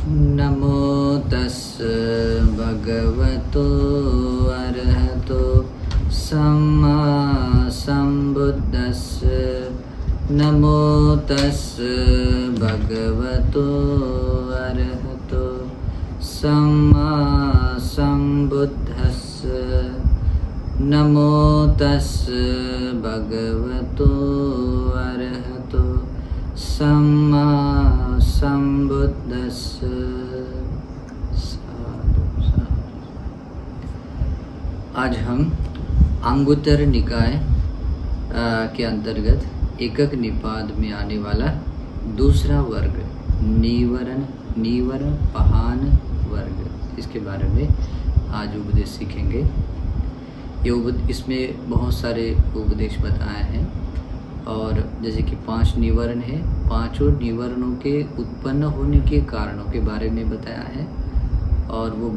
नमो तस्स भगवतो अरहतो सम्मा सम्बुद्धस्स। नमो तस्स भगवतो अरहतो सम्मा सम्बुद्धस्स। नमो तस्स भगवतो अरहतो सम्मा सम्बुद्धस्स। आज हम अंगुत्तर निकाय के अंतर्गत एकक निपात में आने वाला दूसरा वर्ग नीवरण पहान वर्ग, इसके बारे में आज उपदेश सीखेंगे। इसमें बहुत सारे उपदेश बताए हैं और जैसे कि 5 निवरण है, पांचों निवरणों के उत्पन्न होने के कारणों के बारे में बताया है और वो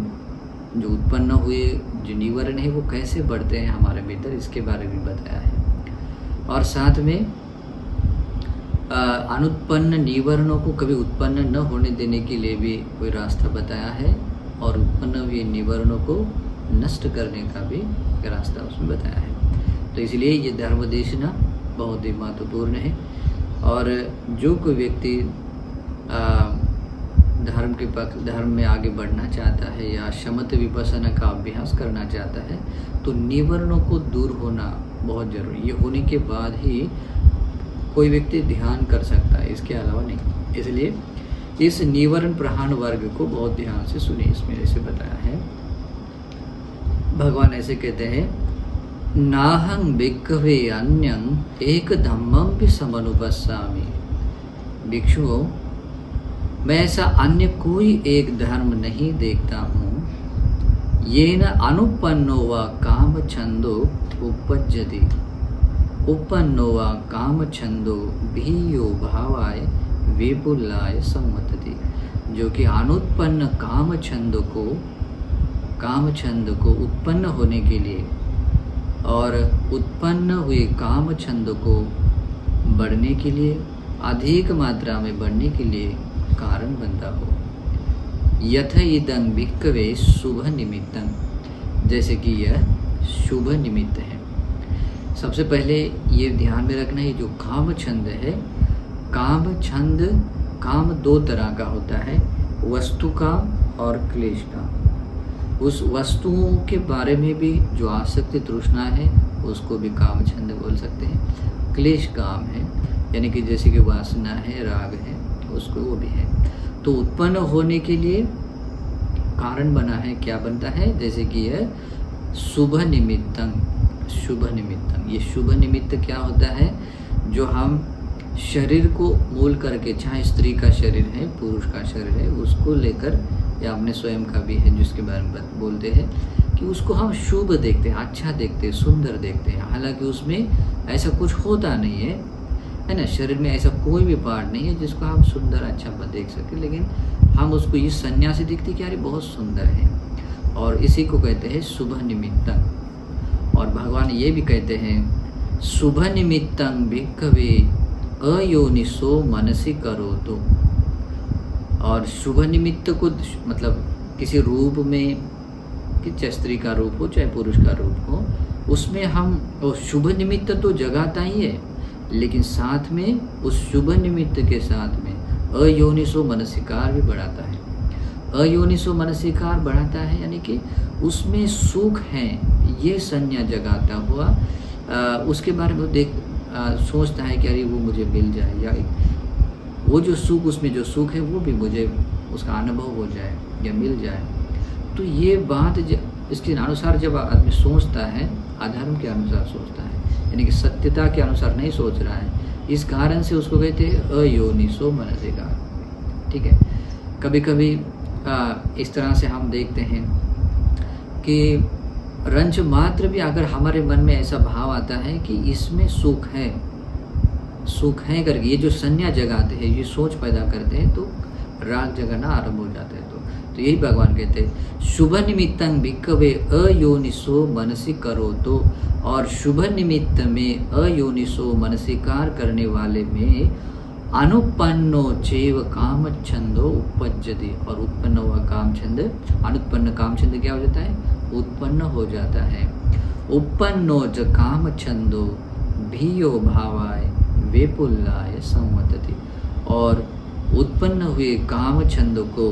जो उत्पन्न हुए जो निवरण है वो कैसे बढ़ते हैं हमारे भीतर, इसके बारे में बताया है। और साथ में अनुत्पन्न निवरणों को कभी उत्पन्न न होने देने के लिए भी कोई रास्ता बताया है और उत्पन्न हुए निवरणों को नष्ट करने का भी रास्ता उसमें बताया है। तो इसलिए ये धर्मदेशना बहुत ही महत्वपूर्ण है और जो कोई व्यक्ति धर्म में आगे बढ़ना चाहता है या शमत विपස්සना का अभ्यास करना चाहता है तो निवरणों को दूर होना बहुत जरूरी है। ये होने के बाद ही कोई व्यक्ति ध्यान कर सकता है, इसके अलावा नहीं। इसलिए इस निवरण प्रहान वर्ग को बहुत ध्यान से सुनिए। इसमें ऐसे बताया है, भगवान ऐसे कहते हैं, नाहं भिक्खवे अन्यं एक धम्मं भी समनुपस्सामि। भिक्षुओं, मैं ऐसा अन्य कोई एक धर्म नहीं देखता हूँ। येन अनुपन्नो वा काम छंदो उपपज्यति उपन्नो वा काम छंदो भीयो भावाय विपुलाय सम्मतति। जो कि अनुत्पन्न काम छंद को उत्पन्न होने के लिए और उत्पन्न हुए काम छंद को बढ़ने के लिए, अधिक मात्रा में बढ़ने के लिए कारण बनता हो। यथ इदं भिक्खवे शुभ निमित्तं, जैसे कि यह शुभ निमित्त है। सबसे पहले ये ध्यान में रखना है, जो काम छंद है, काम छंद, काम 2 तरह का होता है, वस्तु काम और क्लेश काम। उस वस्तुओं के बारे में भी जो आसक्ति तृष्णा है उसको भी काम छंद बोल सकते हैं। क्लेश काम है, यानी कि जैसे कि वासना है, राग है, उसको वो भी है। तो उत्पन्न होने के लिए कारण बना है, क्या बनता है, जैसे कि यह शुभ निमित्तं। ये शुभ निमित्त क्या होता है, जो हम शरीर को मूल करके, चाहे स्त्री का शरीर है, पुरुष का शरीर है, उसको लेकर, या अपने स्वयं का भी है जिसके बारे में बोलते हैं कि उसको हम शुभ देखते हैं, अच्छा देखते हैं, सुंदर देखते हैं। हालांकि उसमें ऐसा कुछ होता नहीं है ना। शरीर में ऐसा कोई भी पार्ट नहीं है जिसको हम सुंदर अच्छा देख सके, लेकिन हम उसको इस संज्ञा से देखते कि यार बहुत सुंदर है, और इसी को कहते हैं शुभ निमित्तं। और भगवान ये भी कहते हैं, शुभ निमित्तं भिक्खवे अयोनिसो मनसि करोतु। और शुभ निमित्त को मतलब किसी रूप में, कि चाहे स्त्री का रूप हो चाहे पुरुष का रूप हो, उसमें हम वो शुभ निमित्त तो जगाता ही है, लेकिन साथ में उस शुभ निमित्त के साथ में अयोनिसो मनसिकार भी बढ़ाता है। अयोनिसो मनसिकार बढ़ाता है यानी कि उसमें सुख है, ये संज्ञा जगाता हुआ उसके बारे में सोचता है कि अरे वो मुझे मिल जाए, या वो जो सुख, उसमें जो सुख है वो भी मुझे उसका अनुभव हो जाए या मिल जाए। तो ये बात इसके अनुसार जब आदमी सोचता है, अधर्म के अनुसार सोचता है, यानी कि सत्यता के अनुसार नहीं सोच रहा है, इस कारण से उसको कहते हैं अयोनिसो मनसिकार। ठीक है, कभी कभी इस तरह से हम देखते हैं कि रंच मात्र भी अगर हमारे मन में ऐसा भाव आता है कि इसमें सुख है करके, ये जो संज्ञा जगाते हैं, ये सोच पैदा करते हैं, तो राग जगाना आरंभ हो जाता है। तो यही भगवान कहते हैं, शुभ निमित्तं भिक्खवे अयोनिसो मनसि करोतु। और शुभ निमित्त में अयोनिसो मनसिकार करने वाले में अनुपन्नो चैव काम छंदो उपपज्यते, और उत्पन्न हुआ काम छंद, अनुत्पन्न काम छंद क्या हो जाता है? उत्पन्न हो जाता है। उपन्नो च काम छंदो भियो भावाय वेपुल्लाय संवतति, और उत्पन्न हुए काम छंद को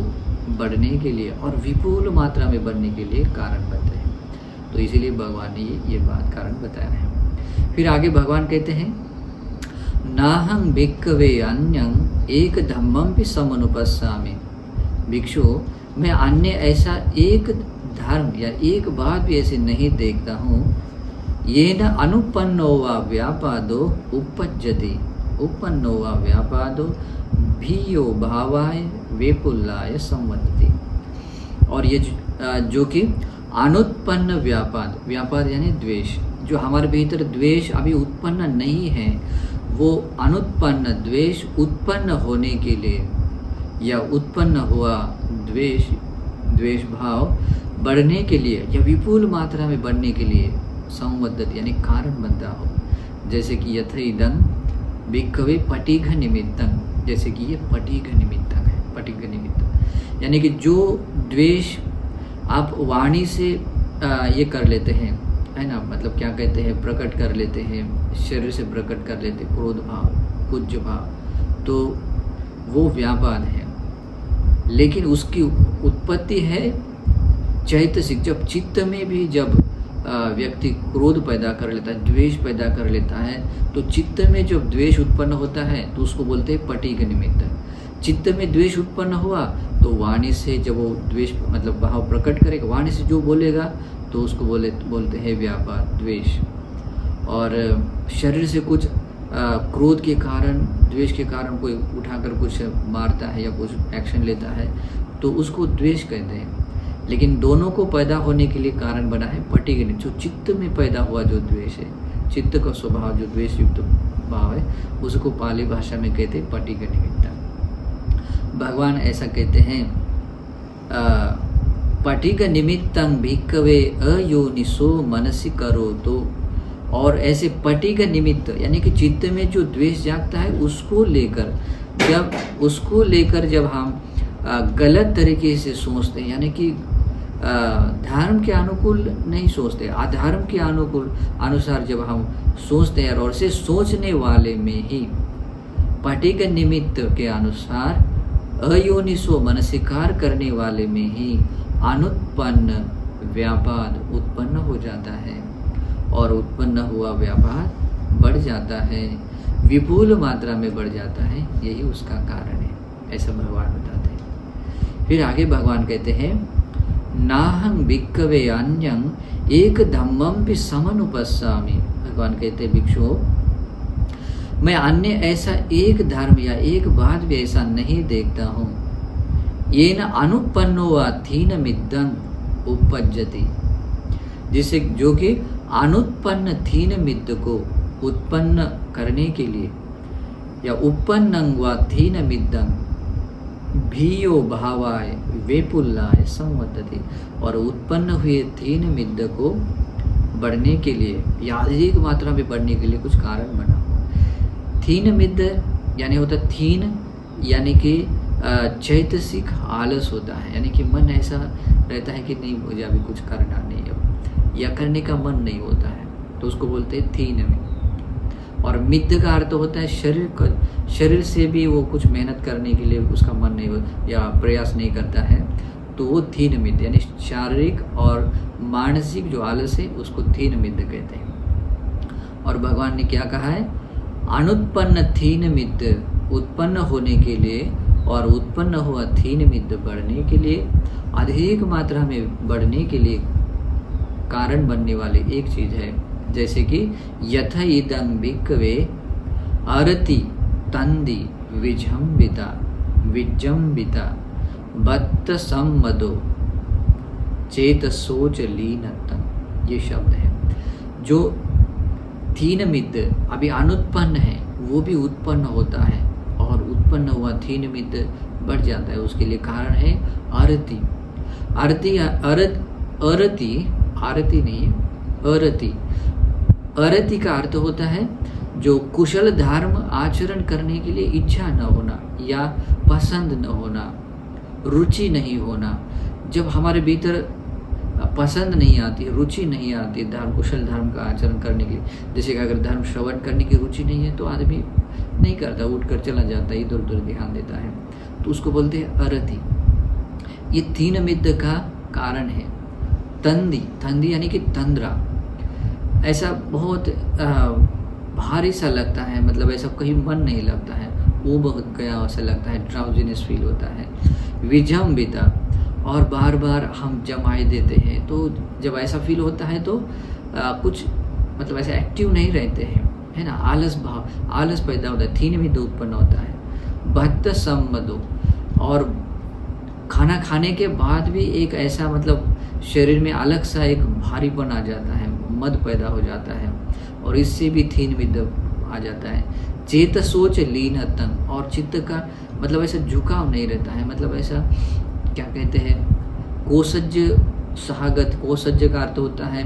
बढ़ने के लिए और विपुल मात्रा में बढ़ने के लिए कारण बनते हैं। तो इसीलिए भगवान ने ये बात कारण बताया है। फिर आगे भगवान कहते हैं नाहं भिक्खवे अन्यं एक धम्मं भी समनुपस्सामि। भिक्षु, मैं अन्य ऐसा एक धर्म या एक बात भी ऐसे नहीं देखता हूँ। येन अनुपन्नो वा व्यापादो उपपज्यते, उपन्नो वा व्यापादो भियो भावाय वेपुल्लाय संवदति। और ये जो कि अनुत्पन्न व्यापाद, व्यापाद यानी द्वेष, जो हमारे भीतर द्वेष अभी उत्पन्न नहीं है, वो अनुत्पन्न द्वेष उत्पन्न होने के लिए या उत्पन्न हुआ द्वेष भाव बढ़ने के लिए या विपुल मात्रा में बढ़ने के लिए संवदति यानी कारण बनता हो। जैसे कि यथ इदं भिक्खवे पटिघ निमित्तं, जैसे कि ये पटिघ निमित्तक है। पटिघ निमित्त यानी कि जो द्वेष आप वाणी से ये कर लेते हैं, है ना, मतलब क्या कहते हैं, प्रकट कर लेते हैं, शरीर से प्रकट कर लेते हैं, क्रोध भाव, कुज्ज भाव, तो वो व्यापाद है। लेकिन उसकी उत्पत्ति है चैतसिक, जब चित्त में भी जब व्यक्ति क्रोध पैदा कर लेता है, द्वेष पैदा कर लेता है, तो चित्त में जब द्वेष उत्पन्न होता है तो उसको बोलते हैं पटिघ निमित्त। चित्त में द्वेष उत्पन्न हुआ तो वाणी से जब वो द्वेष मतलब भाव प्रकट करेगा, वाणी से जो बोलेगा तो उसको बोलते हैं व्यापार, द्वेष। और शरीर से कुछ क्रोध के कारण, द्वेष के कारण कोई उठाकर कुछ मारता है या कुछ एक्शन लेता है तो उसको द्वेष कहते हैं। लेकिन दोनों को पैदा होने के लिए कारण बना है पटिघ निमित्त, जो चित्त में पैदा हुआ जो द्वेष है, चित्त का स्वभाव जो द्वेष युक्त भाव है, उसको पाली भाषा में कहते हैं पटिघ निमित्त। भगवान ऐसा कहते हैं पटिघ निमित्तं भिक्खवे अयोनिसो मनसि करोतो। और ऐसे पटिघ निमित्त यानी कि चित्त में जो द्वेष जागता है उसको लेकर जब हम गलत तरीके से सोचते हैं, यानी कि धर्म के अनुकूल नहीं सोचते, अधर्म के अनुसार जब हम सोचते हैं, और से सोचने वाले में ही पटिघ निमित्त के अनुसार अयोनिसो मनसिकार करने वाले में ही अनुत्पन्न व्यापाद उत्पन्न हो जाता है, और उत्पन्न हुआ व्यापाद बढ़ जाता है, विपुल मात्रा में बढ़ जाता है। यही उसका कारण है, ऐसा भगवान बताते हैं। फिर आगे भगवान कहते हैं नाहं भिक्खवे अन्यं एक धम्मं भी समनुपस्सामि। भगवान कहते हैं भिक्षु, मैं अन्य ऐसा एक धर्म या एक बात भी ऐसा नहीं देखता हूँ। येन अनुपन्नो वा थीनमिद्धं उपपज्यति, जिसे जो कि अनुत्पन्न थीनमिद्ध को उत्पन्न करने के लिए या उपन्नं वा थीनमिद्धं भियो भावाय वेपुल्लाय संवदति, और उत्पन्न हुए थीनमिद्ध को बढ़ने के लिए या अधिक मात्रा में बढ़ने के लिए कुछ कारण बना। थीनमिद्ध यानी होता थीन यानी कि चैतसिक आलस होता है, यानी कि मन ऐसा रहता है कि नहीं मुझे अभी कुछ करना नहीं है या करने का मन नहीं होता है, तो उसको बोलते हैं थीन में। और मिद्ध का अर्थ होता है शरीर से भी वो कुछ मेहनत करने के लिए उसका मन नहीं होता या प्रयास नहीं करता है, तो वो थीन मिद्ध यानी शारीरिक और मानसिक जो आलस है उसको थीन मिद्ध कहते हैं। और भगवान ने क्या कहा है, अनुत्पन्न थीन मिद्ध उत्पन्न होने के लिए और उत्पन्न हुआ थीन मिद्ध बढ़ने के लिए, अधिक मात्रा में बढ़ने के लिए कारण बनने वाली एक चीज है। जैसे कि यथ इदं भिक्खवे अरति तंदी विजंबिता बत्त सम्मदो चेतसोच लीनतं, ये शब्द है। जो थीन मिद्ध अभी अनुत्पन्न है वो भी उत्पन्न होता है, और उत्पन्न हुआ थीन मिद्ध बढ़ जाता है, उसके लिए कारण है अरति। अरति नहीं, अरति का अर्थ होता है जो कुशल धर्म आचरण करने के लिए इच्छा न होना या पसंद न होना, रुचि नहीं होना। जब हमारे भीतर पसंद नहीं आती, रुचि नहीं आती धर्म, कुशल धर्म का आचरण करने की, जैसे कि अगर धर्म श्रवण करने की रुचि नहीं है तो आदमी नहीं करता, उठकर चला जाता है, इधर उधर ध्यान देता है, तो उसको बोलते हैं अरति। ये तीन मिद्द का कारण है। तंदी, तंदी यानी कि तंद्रा, ऐसा बहुत भारी सा लगता है, मतलब ऐसा कहीं मन नहीं लगता है, वो बहुत गया ऐसा लगता है, ड्राउजीनेस फील होता है। विजम्बिता, और बार बार हम जमाए देते हैं, तो जब ऐसा फील होता है तो कुछ मतलब ऐसा एक्टिव नहीं रहते हैं, है ना, आलस भाव, आलस पैदा होता है, थीन भी उत्पन्न होता है। भक्त सम्मदो, और खाना खाने के बाद भी एक ऐसा मतलब शरीर में अलग सा एक भारीपन आ जाता है, मद पैदा हो जाता है, और इससे भी थीन विद आ जाता है। चेत सोच लीन तन, और चित्त का मतलब ऐसा झुकाव नहीं रहता है, मतलब ऐसा क्या कहते हैं, कोसज्ज सहागत, कोसज्ज का अर्थ होता है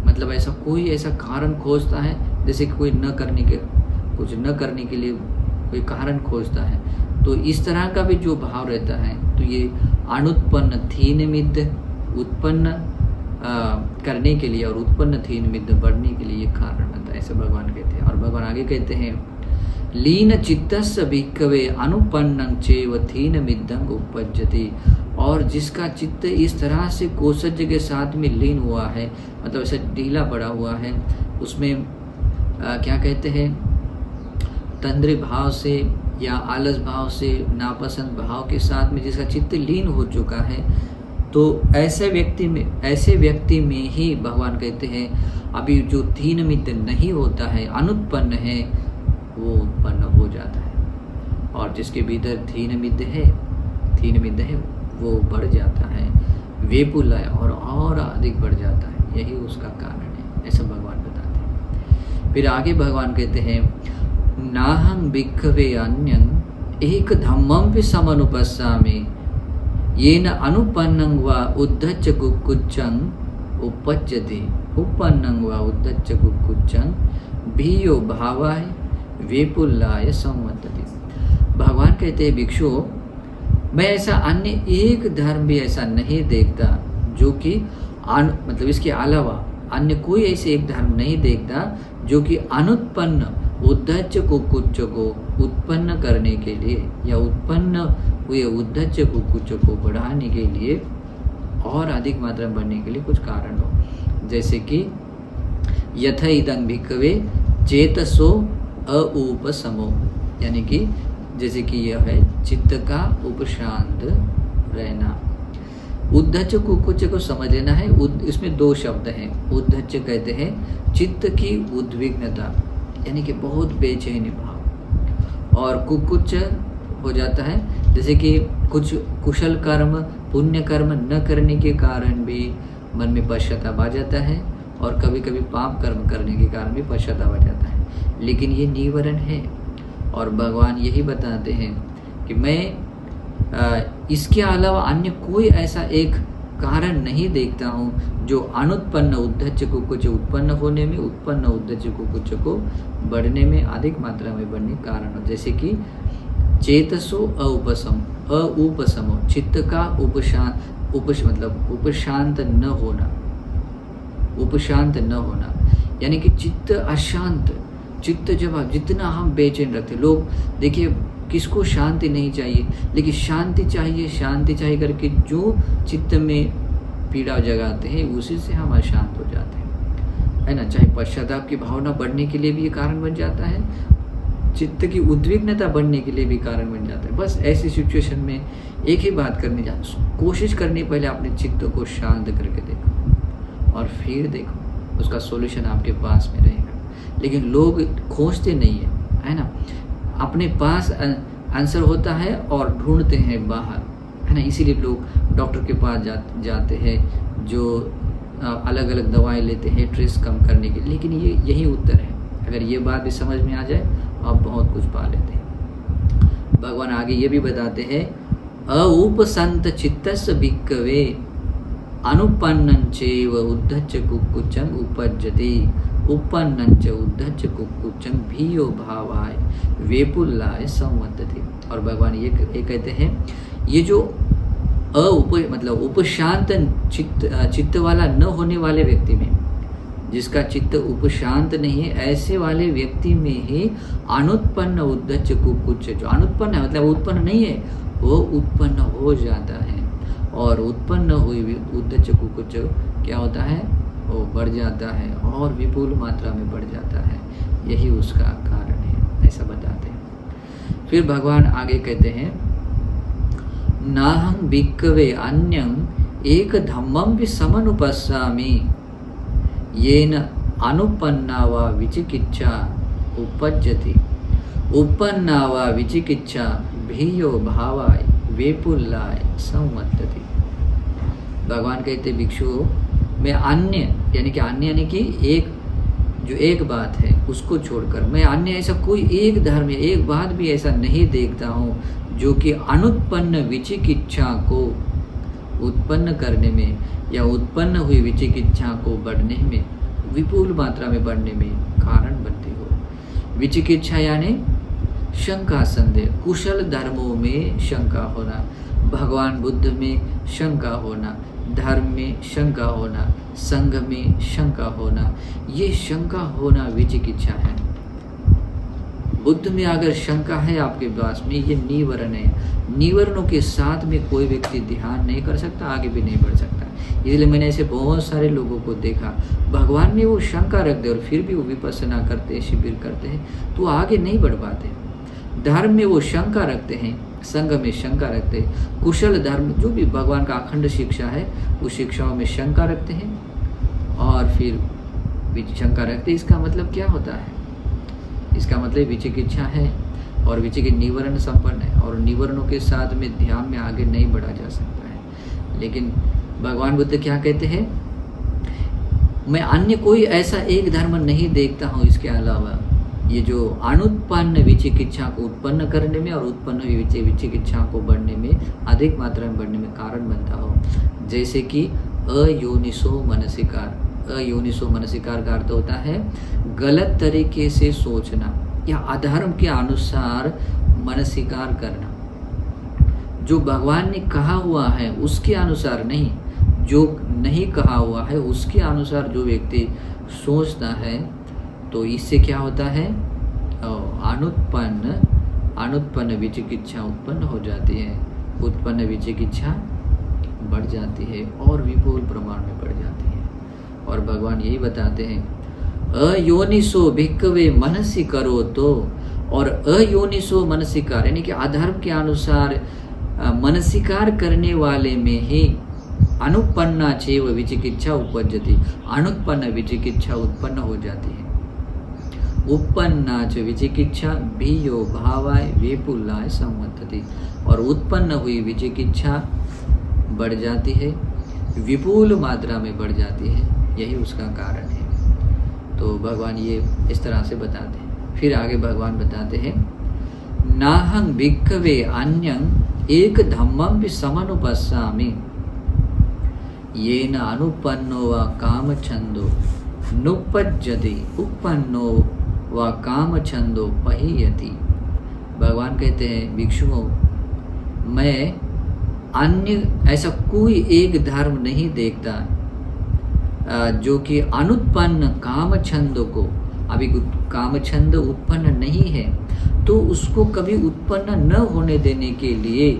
मतलब ऐसा कोई ऐसा कारण खोजता है, जैसे कि कोई कुछ न करने के लिए कोई कारण खोजता है, तो इस तरह का भी जो भाव रहता है, तो ये अनुत्पन्न थीन मिद्द उत्पन्न करने के लिए और उत्पन्न थीन मिद्द बढ़ने के लिए ये कारण बनता है, ऐसे भगवान कहते हैं। और भगवान आगे कहते हैं लीन चित्तस्य भिक्खवे अनुपन्नं चैव थीन मिद्दं उपपज्यते, और जिसका चित्त इस तरह से कोसज्ज के साथ में लीन हुआ है, मतलब ऐसा ढीला पड़ा हुआ है, उसमें क्या कहते हैं, तंद्री भाव से या आलस भाव से, नापसंद भाव के साथ में जिसका चित्त लीन हो चुका है, तो ऐसे व्यक्ति में ही भगवान कहते हैं अभी जो थीन मिद्द नहीं होता है, अनुत्पन्न है, वो उत्पन्न हो जाता है, और जिसके भीतर थीन मिद्द है वो बढ़ जाता है, वेपुलय और अधिक बढ़ जाता है, यही उसका कारण है, ऐसा भगवान बताते हैं। फिर आगे भगवान कहते हैं नाहं भिक्खवे अन्यं एक धम्मं भी समनुपस्सामि येन अनुपन्नं वा उद्धच्य कुक्कुच्चं उपपज्यते उपन्नं वा उद्धच्य कुक्कुच्चं भीयो भावाय वेपुल्लाय संवर्तते। भगवान कहते हैं भिक्षु, मैं ऐसा अन्य एक धर्म भी ऐसा नहीं देखता जो कि मतलब इसके अलावा अन्य कोई ऐसे एक धर्म नहीं देखता जो कि अनुत्पन्न उद्धच्य कुक्कुच्च को उत्पन्न करने के लिए या उत्पन्न हुए उद्धच्य कुक्कुच्च को बढ़ाने के लिए और अधिक मात्रा में बढ़ने के लिए कुछ कारण हो, जैसे कि यथा इदं भिक्खवे चेतसो अउपशमो, यानी कि जैसे कि यह है चित्त का उपशांत रहना। उद्धच्य कुक्कुच्च को समझ लेना है, इसमें दो शब्द हैं। उद्धच्य कहते हैं चित्त की उद्विग्नता, यानी कि बहुत बेचैनी भाव, और कुक्कुच्च हो जाता है जैसे कि कुछ कुशल कर्म पुण्य कर्म न करने के कारण भी मन में पश्चाताप आ जाता है, और कभी कभी पाप कर्म करने के कारण भी पश्चाताप आ जाता है, लेकिन ये निवारण है। और भगवान यही बताते हैं कि मैं इसके अलावा अन्य कोई ऐसा एक कारण नहीं देखता हूँ जो अनुत्पन्न उद्धच्य कुक्कुच्च उत्पन्न होने में, उत्पन्न उद्धच्य कुक्कुच्च को बढ़ने में, अधिक मात्रा में बढ़ने कारण हो, जैसे कि चेतसो औपशमो, चित्त का मतलब उपशांत न होना, यानी कि चित्त अशांत, चित्त जब जितना हम बेचैन रखते, लोग देखिए किसको शांति नहीं चाहिए, लेकिन शांति चाहिए करके जो चित्त में पीड़ा जगाते हैं उसी से हम अशांत हो जाते हैं, है ना। चाहे पश्चाताप की भावना बढ़ने के लिए भी ये कारण बन जाता है, चित्त की उद्विग्नता बढ़ने के लिए भी कारण बन जाता है। बस ऐसी सिचुएशन में एक ही बात करनी चाहिए, कोशिश करनी पहले अपने चित्त को शांत करके देखो और फिर देखो, उसका सॉल्यूशन आपके पास में रहेगा। लेकिन लोग खोजते नहीं है ना, अपने पास आंसर होता है और ढूंढते हैं बाहर, है ना। इसीलिए लोग डॉक्टर के पास जाते हैं, जो अलग अलग दवाएं लेते हैं स्ट्रेस कम करने के, लेकिन ये यही उत्तर है। अगर ये बात भी समझ में आ जाए आप बहुत कुछ पा लेते हैं। भगवान आगे ये भी बताते हैं औपसंत चित्तस्य भिक्खवे अनुपन्नं चैव उद्धच्य कुक्कुच्चं उपपज्यते। उपन्नंच उद्धच कुक्कुचं भीयो भावाय वेपुल्लाय संवदति। और भगवान ये कहते हैं, ये जो मतलब उपशांत चित्त वाला न होने वाले व्यक्ति में, जिसका चित्त उपशांत नहीं है, ऐसे वाले व्यक्ति में ही अनुत्पन्न उद्धच कुक्कुच, जो अनुत्पन्न है मतलब उत्पन्न नहीं है, वो उत्पन्न हो जाता है। और उत्पन्न हुई उद्धच कुक्कुच क्या होता है, वो बढ़ जाता है और विपुल मात्रा में बढ़ जाता है। यही उसका कारण है, ऐसा बताते हैं। फिर भगवान आगे कहते हैं, नाहं भिक्खवे अन्यं एक धम्मं भी समनुपस्सामि येन अनुपन्ना वा विचिकिच्छा उपज्जति। उपन्ना वा विचिकिच्छा भीयो भावाय वेपुल्लाय संवदति। भगवान कहते भिक्षु, मैं अन्य यानी कि एक बात है उसको छोड़कर मैं अन्य ऐसा कोई एक धर्म, एक बात भी ऐसा नहीं देखता हूँ जो कि अनुत्पन्न विचिकिच्छा को उत्पन्न करने में या उत्पन्न हुई विचिकिच्छा को बढ़ने में, विपुल मात्रा में बढ़ने में कारण बनती हो। विचिकिच्छा यानी शंका संदेह, कुशल धर्मों में शंका होना, भगवान बुद्ध में शंका होना, धर्म में शंका होना, संघ में शंका होना, ये शंका होना विचिकिच्छा है। बुद्ध में अगर शंका है आपके पास में, ये निवरण है। निवरणों के साथ में कोई व्यक्ति ध्यान नहीं कर सकता, आगे भी नहीं बढ़ सकता। इसलिए मैंने ऐसे बहुत सारे लोगों को देखा, भगवान में वो शंका रख दे और फिर भी वो विपස්සना करते हैं, शिविर करते हैं, तो आगे नहीं बढ़ पाते। धर्म में वो शंका रखते हैं, संघ में शंका रखते हैं, कुशल धर्म जो भी भगवान का अखंड शिक्षा है उस शिक्षाओं में शंका रखते हैं और फिर शंका रखते हैं। इसका मतलब क्या होता है? इसका मतलब विचिकिच्छा है और विचिकिच्छा निवरण संपन्न है और निवरणों के साथ में ध्यान में आगे नहीं बढ़ा जा सकता है। लेकिन भगवान बुद्ध क्या कहते हैं, मैं अन्य कोई ऐसा एक धर्म नहीं देखता हूँ इसके अलावा, ये जो अनुत्पन्न विचिकिच्छा को उत्पन्न करने में और उत्पन्न हुई विचिकिच्छा को बढ़ने में, अधिक मात्रा में बढ़ने में कारण बनता हो। जैसे कि अयोनिसो मनसिकार। अयोनिसो मनसिकार का अर्थ होता है गलत तरीके से सोचना या अधर्म के अनुसार मनसिकार करना। जो भगवान ने कहा हुआ है उसके अनुसार नहीं, जो नहीं कहा हुआ है उसके अनुसार जो व्यक्ति सोचता है, तो इससे क्या होता है, अनुत्पन्न विचिकिच्छा उत्पन्न हो जाती है। उत्पन्न विचिकिच्छा बढ़ जाती है और विपुल प्रमाण में बढ़ जाती है। और भगवान यही बताते हैं, अयोनिसो भिक्खवे मनसि करो तो, और अयोनिसो मनसिकार यानी कि अधर्म के अनुसार मनसिकार करने वाले में ही अनुपन्ना चेव विचिकिच्छा उपज्जति। अनुत्पन्न विचिकिच्छा उत्पन्न हो जाती है। उपन्ना च विचिकिच्छा भीयो भावाय वेपुल्लाय संवदति। और उत्पन्न हुई विचिकिच्छा बढ़ जाती है, विपुल मात्रा में बढ़ जाती है, यही उसका कारण है। तो भगवान ये इस तरह से बताते हैं। फिर आगे भगवान बताते हैं, नाहं भिक्खवे अन्यं एक धम्मं भी समनुपस्सामि येन अनुपन्नो वा कामछन्दो नुपज्जति उपन्नो वा कामछन्दो पहीयति। भगवान कहते हैं, भिक्षुओं, मैं अन्य ऐसा कोई एक धर्म नहीं देखता जो कि अनुत्पन्न कामछंद को, अभी कामछंद उत्पन्न नहीं है तो उसको कभी उत्पन्न न होने देने के लिए,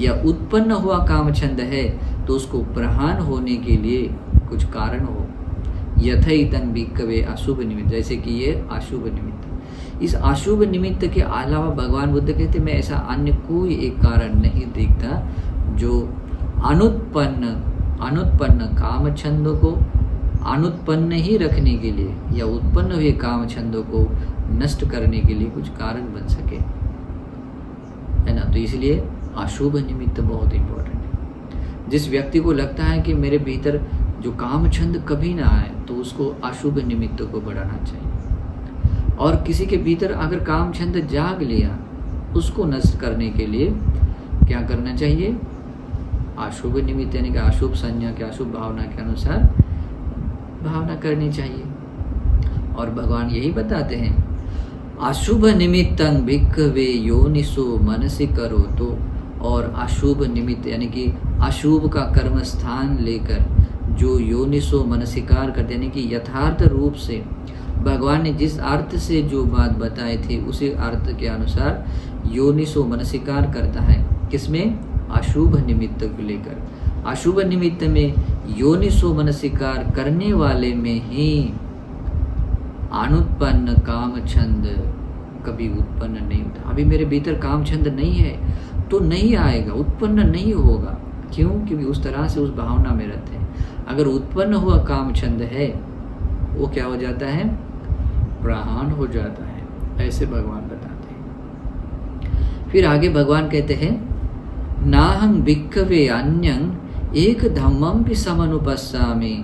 या उत्पन्न हुआ कामछंद है तो उसको प्रहान होने के लिए कुछ कारण हो। यथैतं भिक्खवे अशुभ निमित्त, जैसे कि ये अशुभ निमित्त। इस अशुभ निमित्त के अलावा भगवान बुद्ध कहते मैं ऐसा अन्य कोई एक कारण नहीं देखता जो अनुत्पन्न कामछंदों को अनुत्पन्न ही रखने के लिए या उत्पन्न हुए कामछंदों को नष्ट करने के लिए कुछ कारण बन सके, है ना। तो इसलिए अशुभ निमित्त बहुत इंपॉर्टेंट है। जिस व्यक्ति को लगता है कि मेरे भीतर जो कामछंद कभी ना आए, तो उसको अशुभ निमित्त को बढ़ाना चाहिए। और किसी के भीतर अगर कामछंद जाग लिया, उसको नष्ट करने के लिए क्या करना चाहिए, अशुभ निमित्त यानी कि अशुभ संज्ञा के, अशुभ भावना के अनुसार भावना करनी चाहिए। और भगवान यही बताते हैं, अशुभ निमित्तं भिक्खवे योनिसो मनसि करोतो। और अशुभ निमित्त यानी कि अशुभ का कर्म स्थान लेकर जो योनिसो मनसिकार करते, यानी कि यथार्थ रूप से भगवान ने जिस अर्थ से जो बात बताई थी उसी अर्थ के अनुसार योनिसो मनसिकार करता है। किसमें? अशुभ निमित्त को लेकर। अशुभ निमित्त में योनिसो मनसिकार करने वाले में ही अनुत्पन्न काम छंद कभी उत्पन्न नहीं होता। अभी मेरे भीतर काम छंद नहीं है तो नहीं आएगा, उत्पन्न नहीं होगा। क्यों? क्योंकि उस तरह से उस भावना में रहते हैं। अगर उत्पन्न हुआ काम छंद है वो क्या हो जाता है? प्रहान हो जाता है। ऐसे भगवान बताते हैं। फिर आगे भगवान कहते हैं, नाहं भिक्खवे अन्यं एक धम्मं भी समनुपस्सामि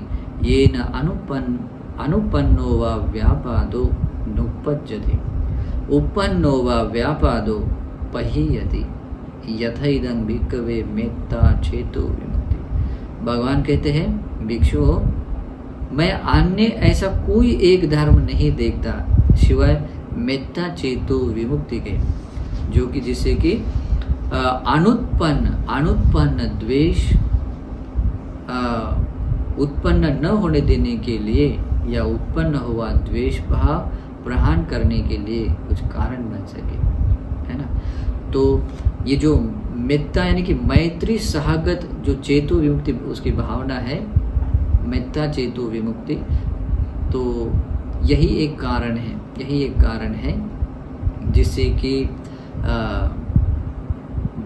येन अनुपन्नो वा व्यापादो नुपज्जति उपन्नो वा व्यापादो पहीयति यथैदं भिक्खवे मेत्ता चेतो विमुक्ति। भगवान कहते हैं, भिक्षु मैं अन्य ऐसा कोई एक धर्म नहीं देखता सिवाय मेत्ता चेतो विमुक्ति के, जो कि जिससे कि अनुत्पन्न द्वेष उत्पन्न न होने देने के लिए या उत्पन्न हुआ द्वेष भाव प्रहान करने के लिए कुछ कारण बन सके, है ना। तो ये जो मेत्ता यानी कि मैत्री सहगत जो चेतो विमुक्ति उसकी भावना है, मेत्ता चेतो विमुक्ति, तो यही एक कारण है जिससे कि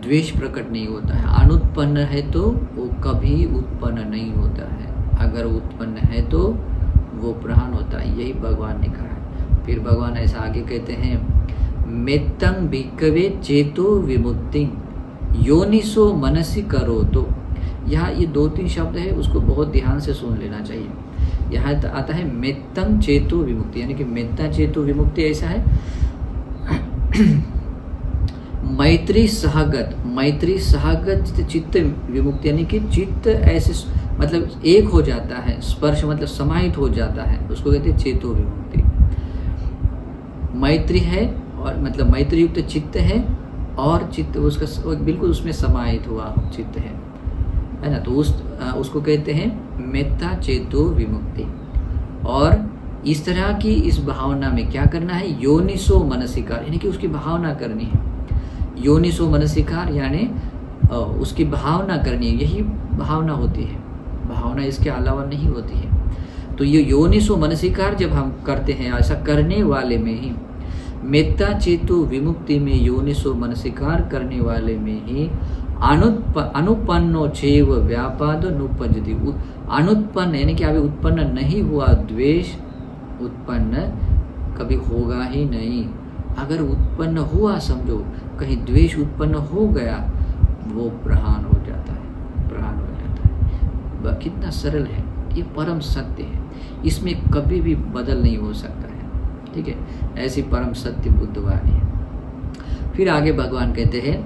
द्वेष प्रकट नहीं होता है। अनुत्पन्न है तो वो कभी उत्पन्न नहीं होता है, अगर उत्पन्न है तो वो प्रहान होता है। यही भगवान ने कहा है। फिर भगवान ऐसा आगे कहते हैं, मेत्तं भिक्खवे चेतो विमुक्ति योनिसो मनसि करोतो। यहाँ ये 2-3 शब्द है, उसको बहुत ध्यान से सुन लेना चाहिए। यहाँ आता है मेत्तं चेतो विमुक्ति, यानी कि मेत्ता चेतो विमुक्ति ऐसा है मैत्री सहगत चित्त विमुक्ति, यानी कि चित्त ऐसे मतलब एक हो जाता है, स्पर्श मतलब समाहित हो जाता है, उसको कहते हैं चेतो विमुक्ति। मैत्री है और मतलब मैत्री युक्त चित्त है और चित्त उसका बिल्कुल उसमें समाहित हुआ चित्त है ना, तो उसको कहते हैं मेत्ता चेतो विमुक्ति। और इस तरह की इस भावना में क्या करना है? योनिसो मनसिकार, यानी कि उसकी भावना करनी है। योनिसो मनसिकार यानी उसकी भावना करनी है, यही भावना होती है, भावना इसके अलावा नहीं होती है। तो ये योनिसो मनसिकार जब हम करते हैं, ऐसा करने वाले में ही मेत्ता चेतो विमुक्ति में योनिसो मनसिकार करने वाले में ही अनुपन्नो चैव व्यापादो नुपज्जति। अनुत्पन्न यानी कि अभी उत्पन्न नहीं हुआ द्वेष उत्पन्न कभी होगा ही नहीं। अगर उत्पन्न हुआ, समझो कहीं द्वेष उत्पन्न हो गया, वो प्रहान हो जाता है। कितना सरल है, ये परम सत्य है, इसमें कभी भी बदल नहीं हो सकता है। ठीक है, ऐसी परम सत्य बुद्धवाणी है। फिर आगे भगवान कहते हैं,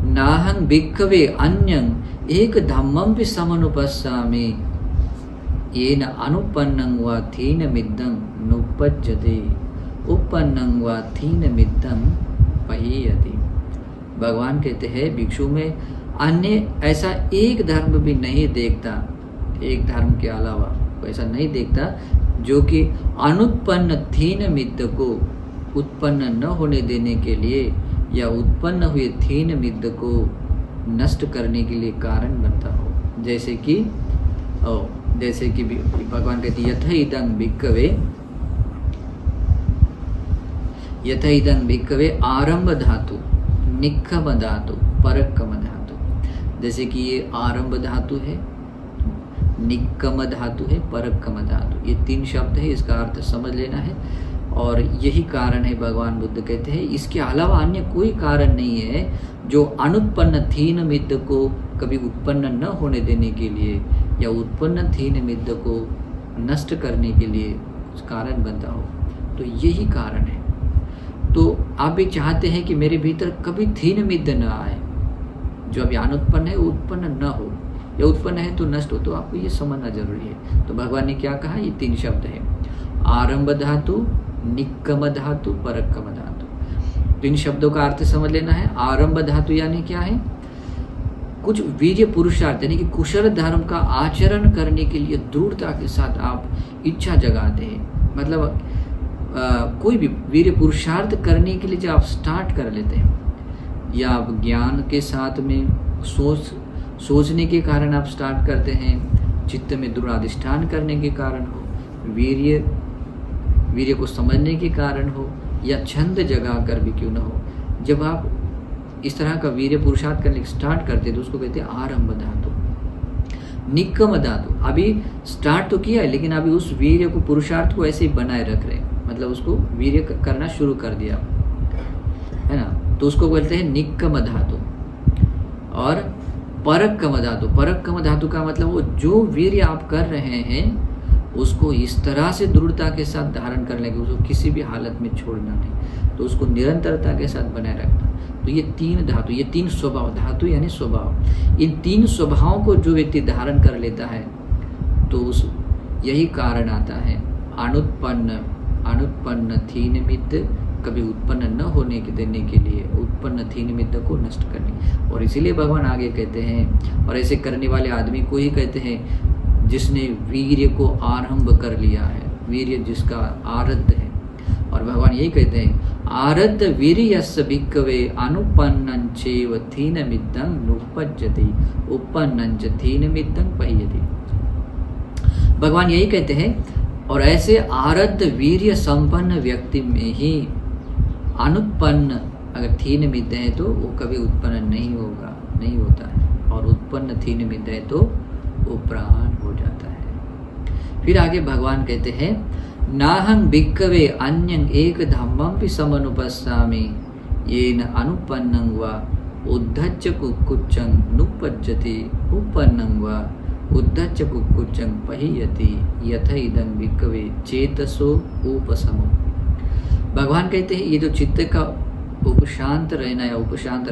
नाहं भिक्खवे अन्यं एक धम्मं भी समनुपस्सामि येन अनुपन्नं वा थीनमिद्धं नुपज्जते उपन्नं वा थीनमिद्धं पहीयति। भगवान कहते हैं, भिक्षु में अन्य ऐसा एक धर्म भी नहीं देखता, एक धर्म के अलावा ऐसा नहीं देखता जो कि अनुत्पन्न थीन मिद्द को उत्पन्न न होने देने के लिए या उत्पन्न हुए थीन मिद्द को नष्ट करने के लिए कारण बनता हो। जैसे कि भगवान कहते यथा इदं भिक्खवे आरंभ धातु, निक्खम धातु, परक्कम धातु। जैसे कि ये आरंभ धातु है, निक्कम धातु है, परक्कम धातु, ये 3 शब्द है, इसका अर्थ समझ लेना है। और यही कारण है, भगवान बुद्ध कहते हैं इसके अलावा अन्य कोई कारण नहीं है जो अनुत्पन्न थीन मिद्द को कभी उत्पन्न न होने देने के लिए या उत्पन्न थीन मिद्द को नष्ट करने के लिए कारण बनता हो। तो यही कारण है। तो आप भी चाहते हैं कि मेरे भीतर कभी थीन मिद्द न आए, जो अभी अनुत्पन्न है वो उत्पन्न न हो, या उत्पन्न है तो नष्ट हो, तो आपको ये समझना जरूरी है। तो भगवान ने क्या कहा? ये 3 शब्द है, आरंभ धातु, निक्कम धातु, परक्कम धातु। तो इन शब्दों का अर्थ समझ लेना है। आरंभ धातु यानी क्या है? कुछ वीर्य पुरुषार्थ यानी कि कुशल धर्म का आचरण करने के लिए दृढ़ता के साथ आप इच्छा जगाते हैं। मतलब कोई भी वीर्य पुरुषार्थ करने के लिए जब आप स्टार्ट कर लेते हैं, या आप ज्ञान के साथ में सोचने के कारण आप स्टार्ट करते हैं, चित्त में दृढ़ अधिष्ठान करने के कारण हो, वीर्य को समझने के कारण हो, या छंद जगा कर भी क्यों न हो, जब आप इस तरह का वीर्य पुरुषार्थ करने स्टार्ट करते हैं तो उसको कहते हैं आरंभ धातु। निक्कम धातु, अभी स्टार्ट तो किया है लेकिन अभी उस वीर्य को, पुरुषार्थ को ऐसे ही बनाए रख रहे हैं, मतलब उसको वीर्य करना शुरू कर दिया, है ना, तो उसको बोलते हैं निक्कम धातु। और परक्कम धातु, परक्कम धातु का मतलब वो जो वीर्य आप कर रहे हैं उसको इस तरह से दृढ़ता के साथ धारण कर लेंगे, उसको किसी भी हालत में छोड़ना नहीं, तो उसको निरंतरता के साथ बनाए रखना। तो ये तीन धातु, ये तीन स्वभाव, धातु यानी स्वभाव, इन तीन स्वभावों को जो व्यक्ति धारण कर लेता है तो उस यही कारण आता है अनुत्पन्न थी निमित्त, कभी उत्पन्न न होने के देने के लिए उत्पन्न थी निमित्त को नष्ट करने। और इसीलिए भगवान आगे कहते हैं, और ऐसे करने वाले आदमी को ही कहते हैं जिसने वीर्य को आरंभ कर लिया है, वीर्य जिसका आरब्ध है। और भगवान यही कहते हैं आरब्ध वीर्यस्य भिक्खवे अनुपन्नं चैव थी निमित्तं नुपज्जति उपन्नं च थी निमित्तं पह्यति। भगवान यही कहते हैं, और ऐसे आरब्ध वीर्य संपन्न व्यक्ति में ही अनुत्पन्न अगर थी निमित्त है तो वो कभी उत्पन्न नहीं होता है, और उत्पन्न थी निमित्त है तो वो प्राण हो जाता है। फिर आगे भगवान कहते हैं नाहं भिक्खवे अन्यं एक धम्मं पि समनुपस्सामि येन अनुपन्नं वा उद्धच्य कुक्कुच्चं नुपज्जति उपन्नं वा उद्धच्य कुक्कुच्चं पह्यति यथा इदं भिक्खवे चेतसो उपशमो। भगवान कहते हैं ये जो चित्त का उपशांत रहना या उपशांत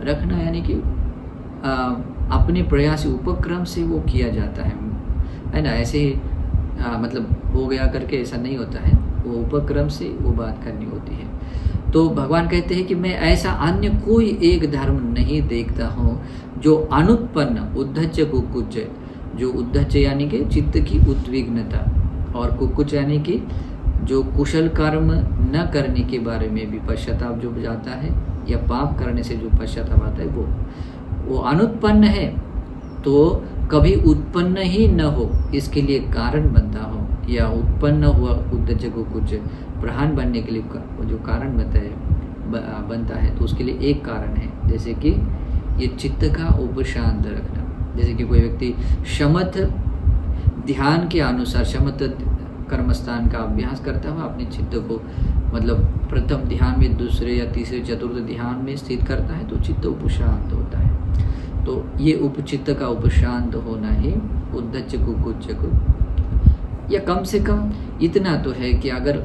रखना यानी कि अपने प्रयास उपक्रम से वो किया जाता है ना, ऐसे ही मतलब हो गया करके ऐसा नहीं होता है, वो उपक्रम से वो बात करनी होती है। तो भगवान कहते हैं कि मैं ऐसा अन्य कोई एक धर्म नहीं देखता हूँ जो अनुत्पन्न उद्धच्य कुक्कुच, जो उद्धच्य यानी कि चित्त की उद्विग्नता, और कुक्कुच यानी कि जो कुशल कर्म न करने के बारे में भी पश्चाताप जो जाता है, या पाप करने से जो पश्चाताप आता है वो अनुत्पन्न है, तो कभी उत्पन्न ही न हो इसके लिए कारण बनता हो, या उत्पन्न हुआ उद्धच्य कुक्कुच प्रधान बनने के लिए जो कारण बनता है तो उसके लिए एक कारण है, जैसे कि ये चित्त का उपशांत रखना। जैसे कि कोई व्यक्ति शमथ ध्यान के अनुसार शमथ कर्मस्थान का अभ्यास करता हुआ अपने चित्त को मतलब प्रथम ध्यान में, दूसरे या तीसरे चतुर्थ ध्यान में स्थित करता है तो चित्त उपशांत होता है। तो ये उपचित्त का उपशांत होना ही उद्धच्य कुक्कुच्च को, या कम से कम इतना तो है कि अगर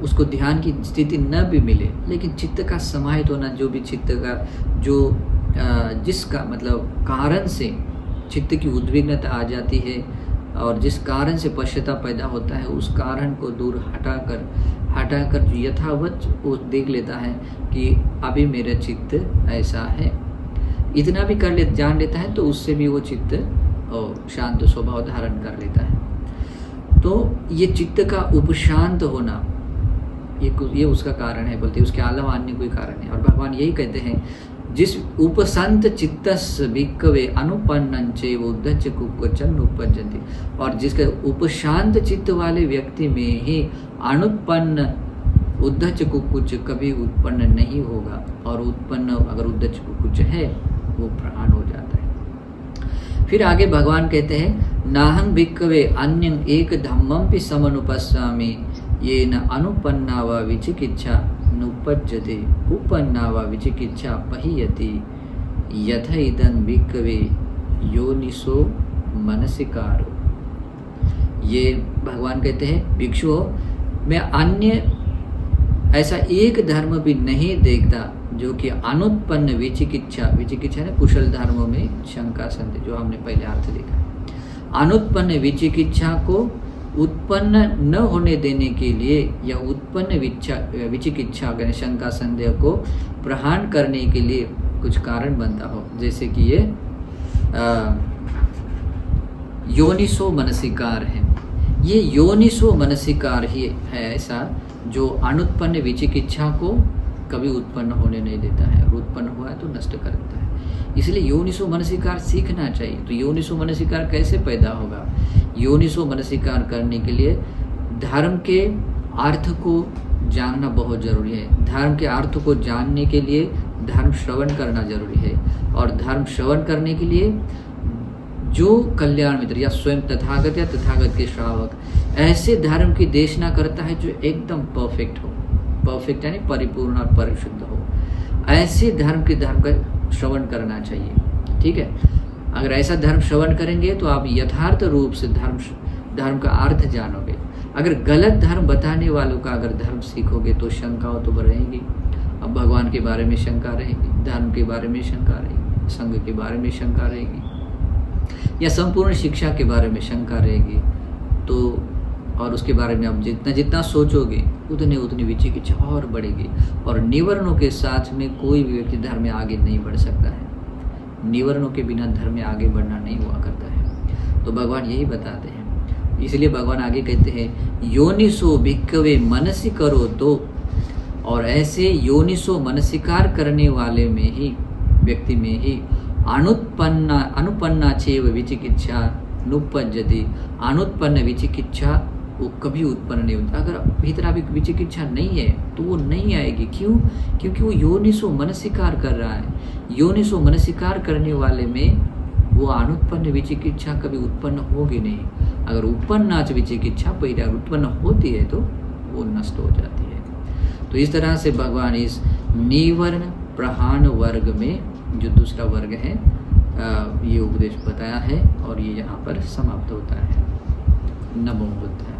उसको ध्यान की स्थिति न भी मिले लेकिन चित्त का समाहित होना, जो भी चित्त का जो जिसका मतलब कारण से चित्त की उद्विग्नता आ जाती है और जिस कारण से पश्चाताप पैदा होता है, उस कारण को दूर हटाकर जो यथावत वो देख लेता है कि अभी मेरा चित्त ऐसा है, इतना भी जान लेता है तो उससे भी वो चित्त शांत स्वभाव धारण कर लेता है। तो ये चित्त का उपशांत होना ये उसका कारण है, बोलते उसके अलावा अन्य कोई कारण है। और भगवान यही कहते हैं जिस उपशांत चित्तस्य भिक्खवे अनुपन्नं चैव उद्धच्य कुक्कुच्चं नुपज्जति, और जिसके उपशांत चित्त वाले व्यक्ति में ही अनुत्पन्न उद्धच्य कुक्कुच्च कभी उत्पन्न नहीं होगा, और उत्पन्न अगर उद्धच्य कुक्कुच्च है वो प्राण हो जाता है। फिर आगे भगवान कहते हैं नाहं भिक्खवे अन्यं एक धम्मं पि समनुपस्सामि येन अनुपन्ना वा विचिकित्सा नुपज्जते उपन्ना वा विचिकित्सा पह्यति यथा इदं भिक्खवे योनिसो मनसिकारो। ये भगवान कहते हैं भिक्षु मैं अन्य ऐसा एक धर्म भी नहीं देखता जो कि अनुत्पन्न विचिकित्सा है कुशल धर्मों में शंका संदेह, जो हमने पहले अर्थ देखा। अनुत्पन्न विचिकित्सा को उत्पन्न न होने देने के लिए या उत्पन्न विचिकित्सा शंका संदेह को प्रहार करने के लिए कुछ कारण बनता हो। जैसे कि ये योनिसो मनसिकार है। ये योनिसो मनसिकार ही है ऐसा जो अनुत्पन्न विचिकित्सा को कभी उत्पन्न होने नहीं देता है, और उत्पन्न हुआ है तो नष्ट कर देता है। इसलिए योनिसो मनसिकार सीखना चाहिए। तो योनिसो मनसिकार कैसे पैदा होगा? योनिसो मनसिकार करने के लिए धर्म के अर्थ को जानना बहुत जरूरी है। धर्म के अर्थ को जानने के लिए धर्म श्रवण करना जरूरी है, और धर्म श्रवण करने के लिए जो कल्याण मित्र या स्वयं तथागत या तथागत के श्रावक ऐसे धर्म की देशना करता है जो एकदम परफेक्ट हो, परफेक्ट यानी परिपूर्ण और परिशुद्ध हो, ऐसे धर्म का श्रवण करना चाहिए। ठीक है, अगर ऐसा धर्म श्रवण करेंगे तो आप यथार्थ रूप से धर्म का अर्थ जानोगे। अगर गलत धर्म बताने वालों का अगर धर्म सीखोगे तो शंकाओं तो रहेंगी। अब भगवान के बारे में शंका रहेगी, धर्म के बारे में शंका रहेगी, संघ के बारे में शंका रहेगी, या संपूर्ण शिक्षा के बारे में शंका रहेगी। तो और उसके बारे में आप जितना सोचोगे उतनी विचिकित्सा और बढ़ेगी, और निवर्णों के साथ में कोई भी व्यक्ति धर्म में आगे नहीं बढ़ सकता है। निवर्णों के बिना धर्म में आगे बढ़ना नहीं हुआ करता है। तो भगवान यही बताते हैं। इसलिए भगवान आगे कहते हैं योनिसो भिक्खवे मनसि करो तो, और ऐसे योनिसो मनसिकार करने वाले में ही व्यक्ति में ही अनुपन्ना चेव विचिकित्सा नुपज्जति, अनुत्पन्न विचिकित्सा वो कभी उत्पन्न नहीं होता। अगर भीतर अभी विचिकित्सा नहीं है तो वो नहीं आएगी। क्यों? क्योंकि वो योनिसो मनसिकार कर रहा है। योनिसो मनसिकार करने वाले में वो अनुत्पन्न विचिकित्सा कभी उत्पन्न होगी नहीं। अगर उत्पन्न विचिकित्सा पहले उत्पन्न होती है तो वो नष्ट हो जाती है। तो इस तरह से भगवान इस निवर्ण प्रहाण वर्ग में जो दूसरा वर्ग है ये उपदेश बताया है, और ये यहाँ पर समाप्त होता है। नमो बुद्धाय।